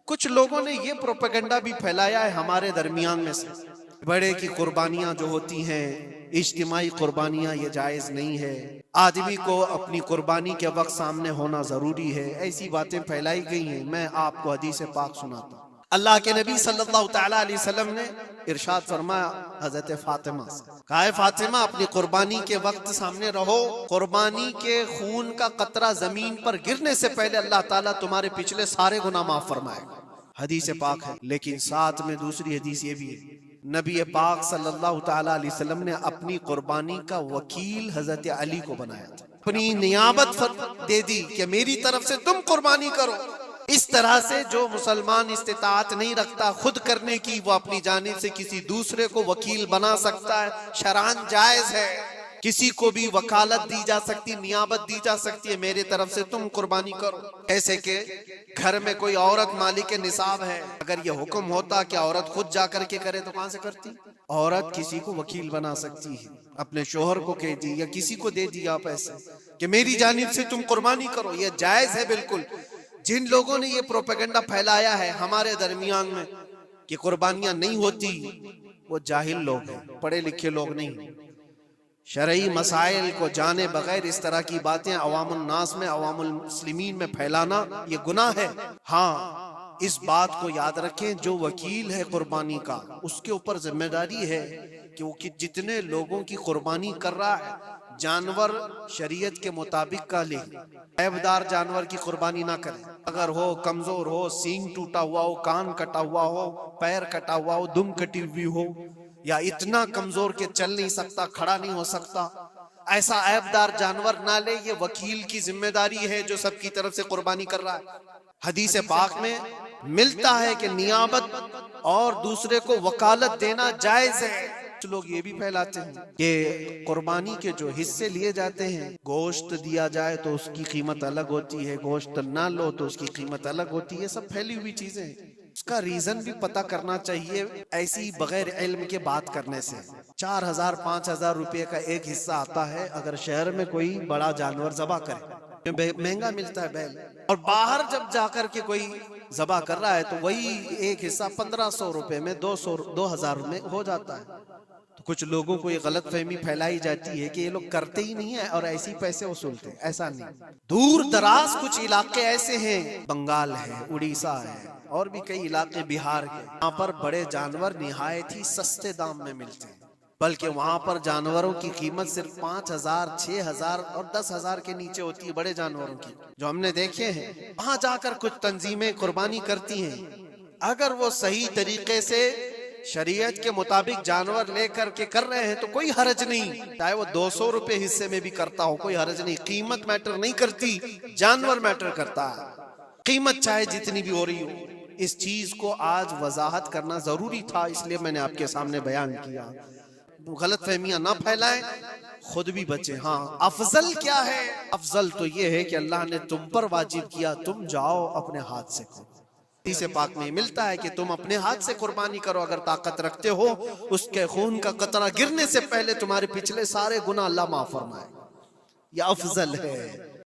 کچھ لوگوں نے یہ پروپیگنڈا بھی پھیلایا ہے ہمارے درمیان میں سے، بڑے کی قربانیاں جو ہوتی ہیں اجتماعی قربانیاں، یہ جائز نہیں ہے، آدمی کو اپنی قربانی کے وقت سامنے ہونا ضروری ہے، ایسی باتیں پھیلائی گئی ہیں۔ میں آپ کو حدیث پاک سناتا ہوں۔ اللہ کے نبی صلی اللہ تعالیٰ علیہ وسلم نے ارشاد فرمایا حضرت فاطمہ سے، کہا ہے فاطمہ اپنی قربانی کے وقت سامنے رہو، قربانی کے خون کا قطرہ زمین پر گرنے سے پہلے اللہ تعالیٰ تمہارے پچھلے سارے گناہ معاف فرمائے گا۔ حدیث پاک ہے، لیکن ساتھ میں دوسری حدیث یہ بھی ہے، نبی پاک صلی اللہ تعالیٰ علیہ وسلم نے اپنی قربانی کا وکیل حضرت علی کو بنایا تھا، اپنی نیابت دے دی کہ میری طرف سے تم قربانی کرو۔ اس طرح سے جو مسلمان استطاعت نہیں رکھتا خود کرنے کی، وہ اپنی جانب سے کسی دوسرے کو وکیل بنا سکتا ہے، شرعاً جائز ہے، کسی کو بھی وکالت دی جا سکتی، نیابت دی جا سکتی ہے، میرے طرف سے تم قربانی کرو۔ ایسے کہ گھر میں کوئی عورت مالک نصاب ہے، اگر یہ حکم ہوتا کہ عورت خود جا کر کے کرے تو کہاں سے کرتی؟ عورت کسی کو وکیل بنا سکتی ہے، اپنے شوہر کو کہہ دی یا کسی کو دے دیا پیسے کہ میری جانب سے تم قربانی کرو، یہ جائز ہے بالکل۔ جن لوگوں نے یہ پروپیگنڈا پھیلایا ہے ہمارے درمیان میں کہ قربانیاں نہیں ہوتی، وہ جاہل لوگ ہیں، پڑھے لکھے لوگ نہیں۔ شرعی مسائل کو جانے بغیر اس طرح کی باتیں عوام الناس میں، عوام المسلمین میں پھیلانا یہ گناہ ہے۔ ہاں اس بات کو یاد رکھیں، جو وکیل ہے قربانی کا اس کے اوپر ذمہ داری ہے کہ وہ جتنے لوگوں کی قربانی کر رہا ہے جانور شریعت کے مطابق کا لے، عیبدار جانور کی قربانی نہ کرے، اگر ہو کمزور ہو، سینگ ٹوٹا ہوا ہو، کان کٹا ہوا ہو، پیر کٹا ہوا ہو، دم کٹی ہوئی ہو، یا اتنا کمزور کہ چل نہیں سکتا، کھڑا نہیں ہو سکتا، ایسا عیبدار جانور نہ لے۔ یہ وکیل کی ذمہ داری ہے جو سب کی طرف سے قربانی کر رہا ہے۔ حدیث پاک میں ملتا ہے کہ نیابت اور دوسرے کو وکالت دینا جائز ہے۔ کچھ لوگ یہ بھی پھیلاتے ہیں کہ قربانی کے جو حصے لیے جاتے ہیں، گوشت دیا جائے تو اس کی قیمت الگ ہوتی ہے، گوشت نہ لو تو اس کی قیمت الگ ہوتی ہے، یہ سب پھیلی ہوئی چیزیں ہیں۔ اس کا ریزن بھی پتہ کرنا چاہیے، ایسی بغیر علم کے بات کرنے سے۔ 4000 5000 روپے کا ایک حصہ آتا ہے اگر شہر میں کوئی بڑا جانور ذبح کرے، مہنگا ملتا ہے بیل، اور باہر جب جا کر کے کوئی ذبح کر رہا ہے تو وہی ایک حصہ 1500 روپے میں 2000 میں ہو جاتا ہے۔ تو کچھ لوگوں کو یہ غلط فہمی پھیلائی جاتی ہے کہ یہ لوگ کرتے ہی نہیں ہیں اور ایسے پیسے وصولتے ہیں، ایسا نہیں۔ دور دراز کچھ علاقے ایسے ہیں، بنگال ہے، اڑیسہ ہے، اور بھی کئی علاقے بہار کے، وہاں پر بڑے جانور نہایت ہی سستے دام میں ملتے ہیں، بلکہ وہاں پر جانوروں کی قیمت صرف 5000 6000 اور 10000 کے نیچے ہوتی ہے، بڑے جانوروں کی جو ہم نے دیکھے ہیں۔ وہاں جا کر کچھ تنظیمیں قربانی کرتی ہیں، اگر وہ صحیح طریقے سے شریعت کے مطابق جانور لے کر کے کر رہے ہیں تو کوئی حرج نہیں، چاہے وہ 200 روپے حصے میں بھی کرتا ہو، کوئی حرج نہیں۔ قیمت میٹر نہیں کرتی، جانور میٹر کرتا ہے، قیمت چاہے جتنی بھی ہو رہی ہو۔ اس چیز کو آج وضاحت کرنا ضروری تھا، اس لیے میں نے آپ کے سامنے بیان کیا۔ غلط فہمیاں نہ پھیلائیں، خود بھی بچیں۔ ہاں افضل کیا ہے؟ افضل تو یہ ہے کہ اللہ نے تم پر واجب کیا، تم جاؤ اپنے ہاتھ سے کرو۔ حدیث پاک میں ملتا ہے کہ تم اپنے ہاتھ سے قربانی کرو اگر طاقت رکھتے ہو، اس کے خون کا قطرہ گرنے سے پہلے تمہارے پچھلے سارے گناہ اللہ معاف فرمائے، یہ افضل ہے۔